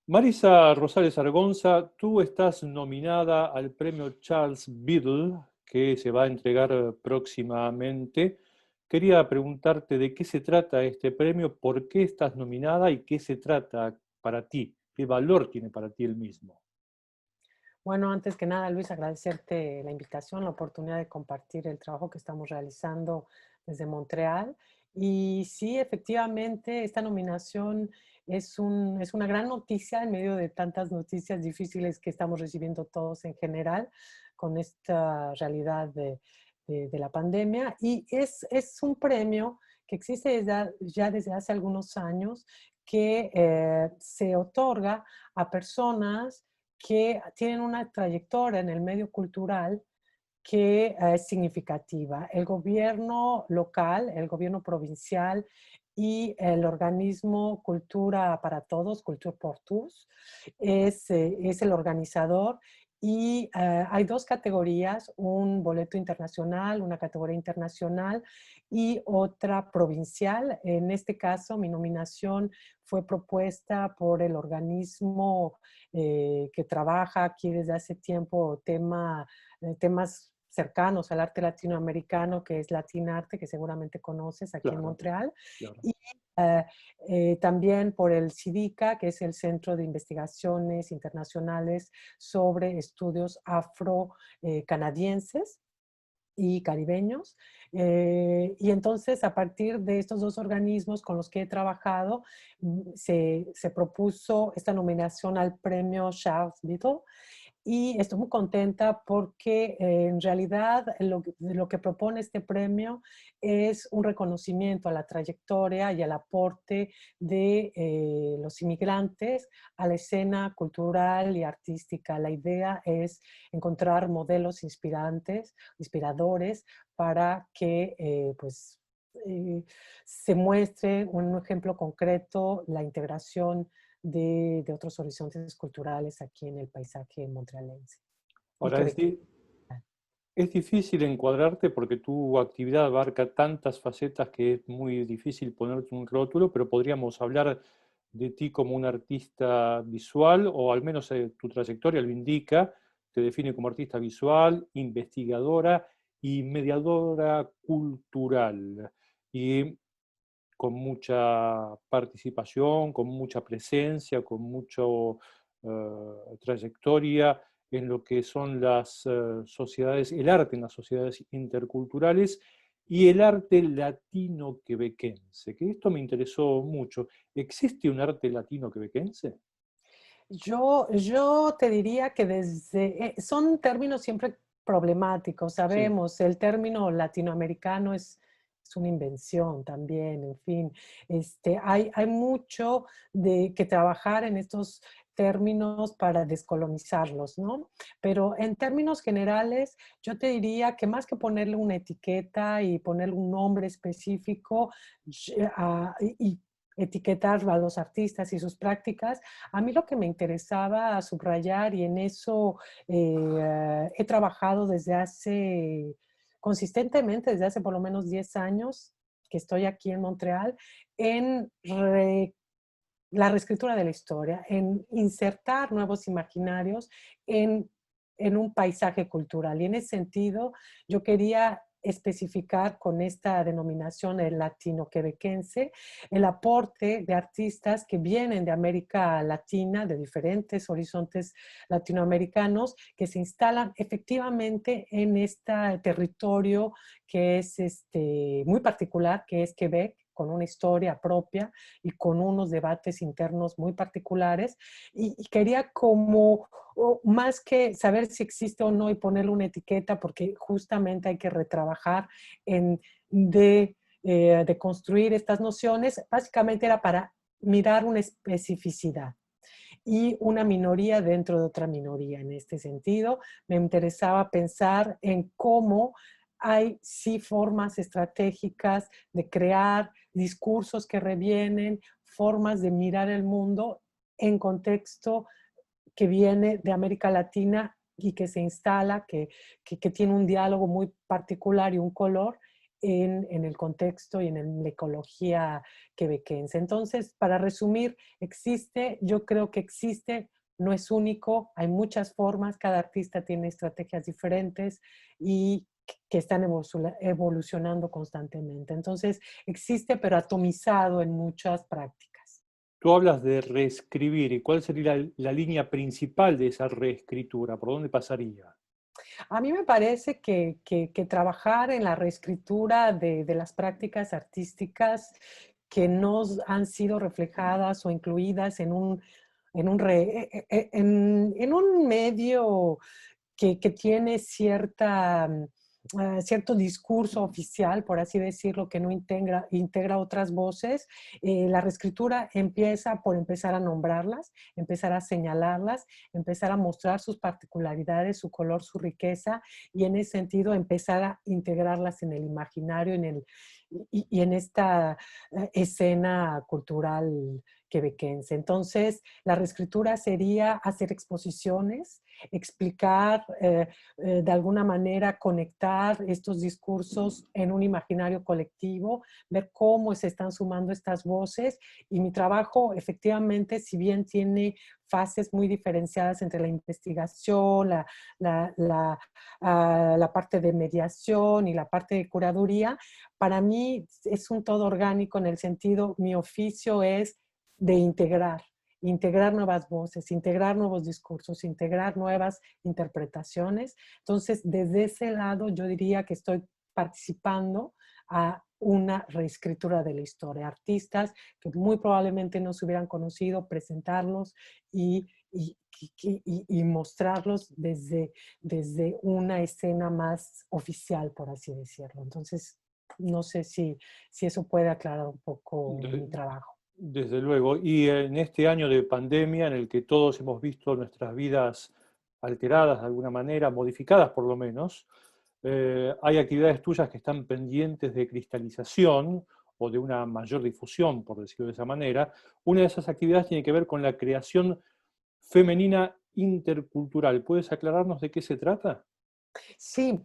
Marisa Rosales Argonza, tú estás nominada al premio Charles Biddle, que se va a entregar próximamente. Quería preguntarte de qué se trata este premio, por qué estás nominada y qué se trata para ti, qué valor tiene para ti el mismo. Bueno, antes que nada, Luis, agradecerte la invitación, la oportunidad de compartir el trabajo que estamos realizando desde Montreal. Y sí, efectivamente, esta nominación es una gran noticia en medio de tantas noticias difíciles que estamos recibiendo todos en general con esta realidad de la pandemia. Y es un premio que existe ya desde hace algunos años que se otorga a personas que tienen una trayectoria en el medio cultural que es significativa. El gobierno local, el gobierno provincial y el organismo Cultura para Todos, Culture pour Tous, es el organizador y hay dos categorías, un boleto internacional, una categoría internacional y otra provincial. En este caso, mi nominación fue propuesta por el organismo que trabaja aquí desde hace tiempo temas cercanos al arte latinoamericano, que es Latinarte, que seguramente conoces aquí en Claro, Montreal, claro. y eh, también por el CIDICA, que es el Centro de Investigaciones Internacionales sobre Estudios Afro-Canadienses y caribeños. Y entonces, a partir de estos dos organismos con los que he trabajado, se propuso esta nominación al premio Charles Biddle y estoy muy contenta porque en realidad lo que propone este premio es un reconocimiento a la trayectoria y al aporte de los inmigrantes a la escena cultural y artística. La idea es encontrar modelos inspiradores para que eh, se muestre un ejemplo concreto la integración de otros horizontes culturales aquí en el paisaje montrealense y Ahora, quebequense. es difícil encuadrarte porque tu actividad abarca tantas facetas que es muy difícil ponerte un rótulo, pero podríamos hablar de ti como un artista visual, o al menos tu trayectoria lo indica, te define como artista visual, investigadora y mediadora cultural, y con mucha participación, con mucha presencia, con mucha trayectoria en lo que son las sociedades, el arte en las sociedades interculturales y el arte latino-quebequense, que esto me interesó mucho. ¿Existe un arte latino-quebequense? Yo te diría que son términos siempre problemáticos, Sí. sabemos, el término latinoamericano es una invención también, en fin, hay mucho de que trabajar en estos términos para descolonizarlos, ¿no? Pero en términos generales, yo te diría que más que ponerle una etiqueta y ponerle un nombre específico y etiquetar a los artistas y sus prácticas, a mí lo que me interesaba subrayar, y en eso he trabajado consistentemente desde hace por lo menos 10 años que estoy aquí en Montreal, en la reescritura de la historia, en insertar nuevos imaginarios en, en un paisaje cultural. Y en ese sentido, yo quería especificar con esta denominación el latino-quebequense, el aporte de artistas que vienen de América Latina, de diferentes horizontes latinoamericanos, que se instalan efectivamente en este territorio que es muy particular, que es Quebec, con una historia propia y con unos debates internos muy particulares. Y quería como, más que saber si existe o no y ponerle una etiqueta, porque justamente hay que retrabajar en de construir estas nociones, básicamente era para mirar una especificidad y una minoría dentro de otra minoría. En este sentido, me interesaba pensar en cómo hay sí formas estratégicas de crear discursos que revienen, formas de mirar el mundo en contexto que viene de América Latina y que se instala, que tiene un diálogo muy particular y un color en el contexto y en la ecología quebequense. Entonces, para resumir, existe, yo creo que existe, no es único, hay muchas formas, cada artista tiene estrategias diferentes y que están evolucionando constantemente. Entonces, existe, pero atomizado en muchas prácticas. Tú hablas de reescribir, ¿y cuál sería la línea principal de esa reescritura? ¿Por dónde pasaría? A mí me parece que trabajar en la reescritura de las prácticas artísticas que no han sido reflejadas o incluidas en un medio que tiene cierto discurso oficial, por así decirlo, que no integra otras voces, la reescritura empieza por empezar a nombrarlas, empezar a señalarlas, empezar a mostrar sus particularidades, su color, su riqueza, y en ese sentido empezar a integrarlas en el imaginario y en esta escena cultural quebequense. Entonces, la reescritura sería hacer exposiciones, explicar, de alguna manera conectar estos discursos en un imaginario colectivo, ver cómo se están sumando estas voces. Y mi trabajo, efectivamente, si bien tiene fases muy diferenciadas entre la investigación, la parte de mediación y la parte de curaduría, para mí es un todo orgánico en el sentido, mi oficio es de integrar nuevas voces, integrar nuevos discursos, integrar nuevas interpretaciones. Entonces, desde ese lado, yo diría que estoy participando a una reescritura de la historia. Artistas que muy probablemente no se hubieran conocido, presentarlos y mostrarlos desde una escena más oficial, por así decirlo. Entonces, no sé si eso puede aclarar un poco mi trabajo. Desde luego, y en este año de pandemia en el que todos hemos visto nuestras vidas alteradas de alguna manera, modificadas por lo menos, hay actividades tuyas que están pendientes de cristalización o de una mayor difusión, por decirlo de esa manera. Una de esas actividades tiene que ver con la creación femenina intercultural. ¿Puedes aclararnos de qué se trata? Sí,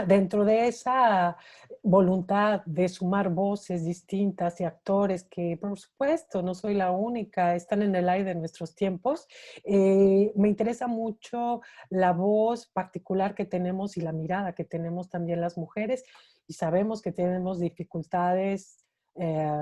dentro de esa voluntad de sumar voces distintas y actores que, por supuesto, no soy la única, están en el aire de nuestros tiempos, me interesa mucho la voz particular que tenemos y la mirada que tenemos también las mujeres y sabemos que tenemos dificultades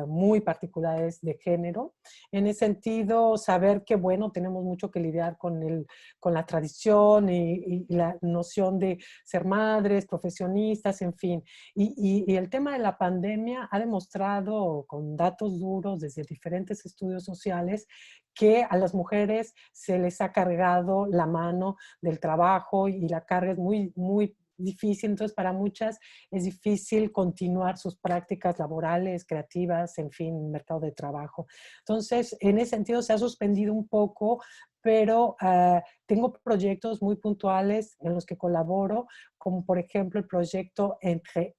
muy particulares de género. En ese sentido, saber que, bueno, tenemos mucho que lidiar con la tradición y la noción de ser madres, profesionistas, en fin. Y el tema de la pandemia ha demostrado con datos duros desde diferentes estudios sociales que a las mujeres se les ha cargado la mano del trabajo y la carga es muy, muy difícil. Entonces, para muchas es difícil continuar sus prácticas laborales, creativas, en fin, mercado de trabajo. Entonces, en ese sentido se ha suspendido un poco, pero tengo proyectos muy puntuales en los que colaboro, como por ejemplo el proyecto Entre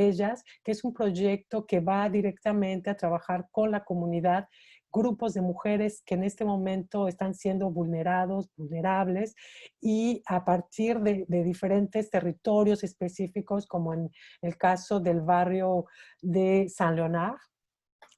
Ellas, que es un proyecto que va directamente a trabajar con la comunidad, grupos de mujeres que en este momento están siendo vulnerables, y a partir de diferentes territorios específicos, como en el caso del barrio de San Leonard.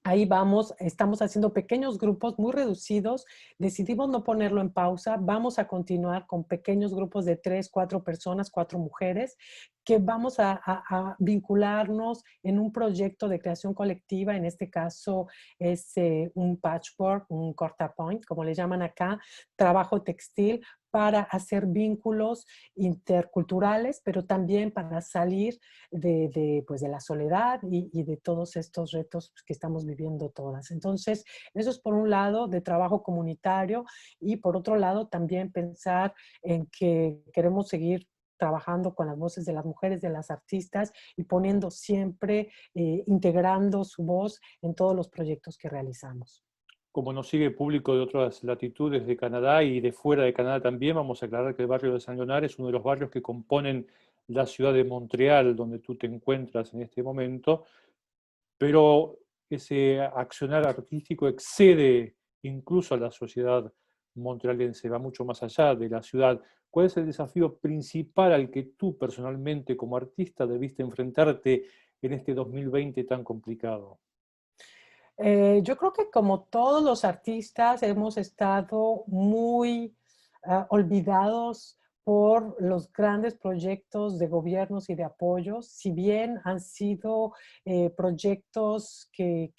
Ahí vamos, estamos haciendo pequeños grupos muy reducidos, decidimos no ponerlo en pausa, vamos a continuar con pequeños grupos de 3, 4 personas, 4 mujeres, que vamos a vincularnos en un proyecto de creación colectiva. En este caso es un patchwork, un cortapoint, como le llaman acá, trabajo textil, para hacer vínculos interculturales, pero también para salir pues de la soledad y de todos estos retos que estamos viviendo todas. Entonces, eso es por un lado de trabajo comunitario, y por otro lado también pensar en que queremos seguir trabajando con las voces de las mujeres, de las artistas, y poniendo siempre, integrando su voz en todos los proyectos que realizamos. Como nos sigue público de otras latitudes de Canadá y de fuera de Canadá también, vamos a aclarar que el barrio de San Leonard es uno de los barrios que componen la ciudad de Montreal, donde tú te encuentras en este momento, pero ese accionar artístico excede incluso a la sociedad montrealense, va mucho más allá de la ciudad. ¿Cuál es el desafío principal al que tú personalmente como artista debiste enfrentarte en este 2020 tan complicado? Yo creo que como todos los artistas hemos estado muy olvidados por los grandes proyectos de gobiernos y de apoyos, si bien han sido proyectos que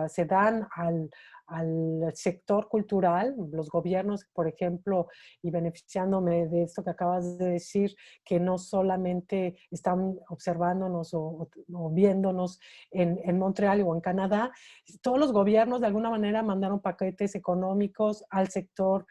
se dan al sector cultural, los gobiernos, por ejemplo, y beneficiándome de esto que acabas de decir, que no solamente están observándonos o viéndonos en Montreal o en Canadá, todos los gobiernos de alguna manera mandaron paquetes económicos al sector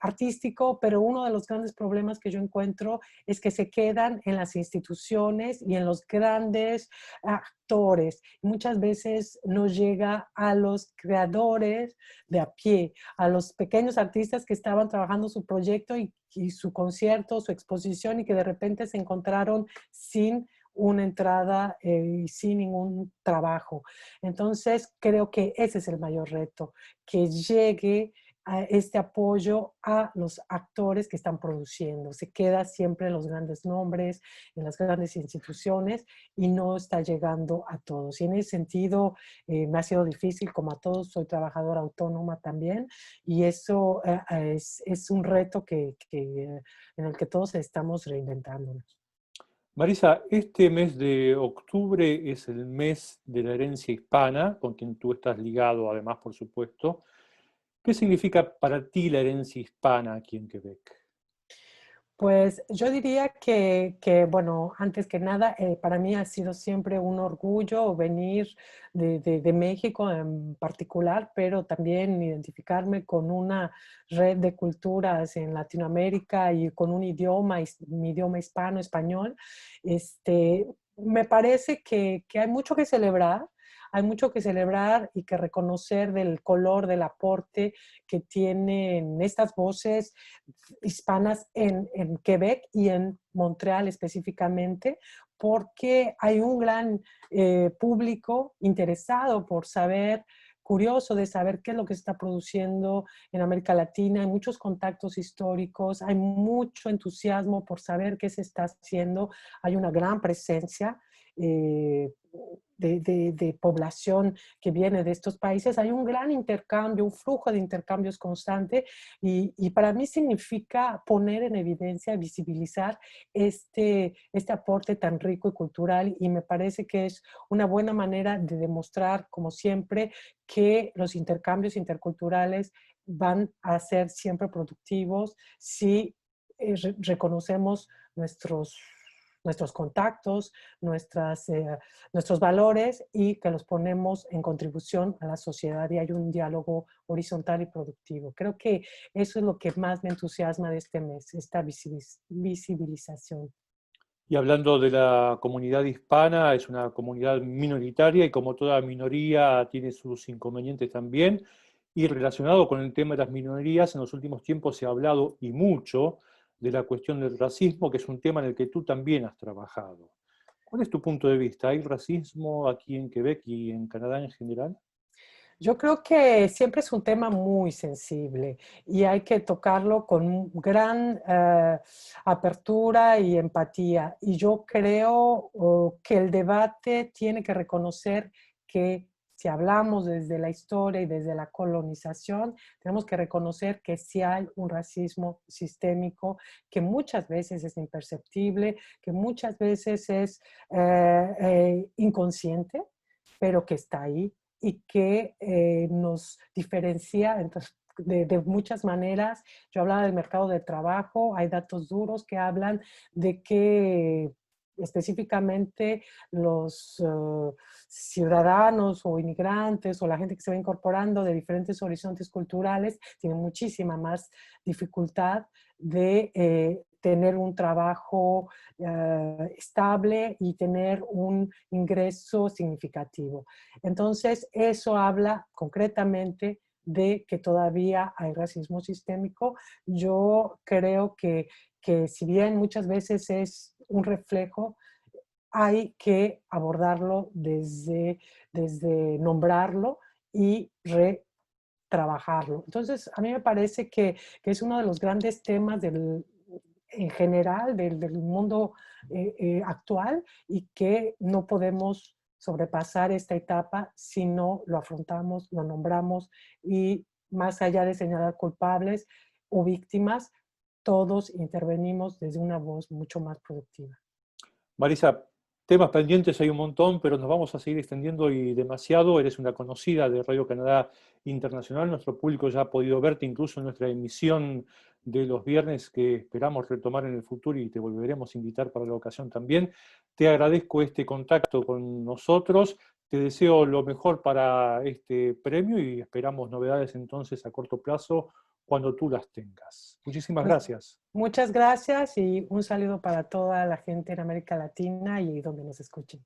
artístico, pero uno de los grandes problemas que yo encuentro es que se quedan en las instituciones y en los grandes actores. Muchas veces no llega a los creadores de a pie, a los pequeños artistas que estaban trabajando su proyecto y su concierto, su exposición y que de repente se encontraron sin una entrada y sin ningún trabajo. Entonces, creo que ese es el mayor reto, que llegue a este apoyo a los actores que están produciendo. Se queda siempre en los grandes nombres, en las grandes instituciones y no está llegando a todos. Y en ese sentido me ha sido difícil, como a todos, soy trabajadora autónoma también y eso es un reto en el que todos estamos reinventándonos. Marisa, este mes de octubre es el mes de la herencia hispana, con quien tú estás ligado además, por supuesto. ¿Qué significa para ti la herencia hispana aquí en Quebec? Pues yo diría bueno, antes que nada, para mí ha sido siempre un orgullo venir de México en particular, pero también identificarme con una red de culturas en Latinoamérica y con un idioma, mi idioma hispano, español. Me parece que hay mucho que celebrar. Hay mucho que celebrar y que reconocer del color, del aporte que tienen estas voces hispanas en Quebec y en Montreal específicamente, porque hay un gran público interesado por saber, curioso de saber qué es lo que se está produciendo en América Latina, hay muchos contactos históricos, hay mucho entusiasmo por saber qué se está haciendo, hay una gran presencia eh, de población que viene de estos países, hay un gran intercambio, un flujo de intercambios constante y para mí significa poner en evidencia, visibilizar este aporte tan rico y cultural y me parece que es una buena manera de demostrar, como siempre, que los intercambios interculturales van a ser siempre productivos si reconocemos nuestros contactos, nuestros valores y que los ponemos en contribución a la sociedad y hay un diálogo horizontal y productivo. Creo que eso es lo que más me entusiasma de este mes, esta visibilización. Y hablando de la comunidad hispana, es una comunidad minoritaria y como toda minoría tiene sus inconvenientes también. Y relacionado con el tema de las minorías, en los últimos tiempos se ha hablado y mucho de la cuestión del racismo, que es un tema en el que tú también has trabajado. ¿Cuál es tu punto de vista? ¿Hay racismo aquí en Quebec y en Canadá en general? Yo creo que siempre es un tema muy sensible y hay que tocarlo con gran apertura y empatía. Y yo creo que el debate tiene que reconocer que si hablamos desde la historia y desde la colonización, tenemos que reconocer que sí hay un racismo sistémico que muchas veces es imperceptible, que muchas veces es inconsciente, pero que está ahí y que nos diferencia entonces, de muchas maneras. Yo hablaba del mercado de trabajo, hay datos duros que hablan de que específicamente los ciudadanos o inmigrantes o la gente que se va incorporando de diferentes horizontes culturales tienen muchísima más dificultad de tener un trabajo estable y tener un ingreso significativo. Entonces, eso habla concretamente de que todavía hay racismo sistémico. Yo creo que si bien muchas veces es un reflejo, hay que abordarlo desde nombrarlo y trabajarlo. Entonces, a mí me parece que es uno de los grandes temas en general del mundo actual y que no podemos sobrepasar esta etapa si no lo afrontamos, lo nombramos y más allá de señalar culpables o víctimas, todos intervenimos desde una voz mucho más productiva. Marisa, temas pendientes hay un montón, pero nos vamos a seguir extendiendo y demasiado. Eres una conocida de Radio Canadá Internacional. Nuestro público ya ha podido verte incluso en nuestra emisión de los viernes que esperamos retomar en el futuro y te volveremos a invitar para la ocasión también. Te agradezco este contacto con nosotros. Te deseo lo mejor para este premio y esperamos novedades entonces a corto plazo cuando tú las tengas. Muchísimas Pues gracias. muchas gracias y un saludo para toda la gente en América Latina y donde nos escuchen.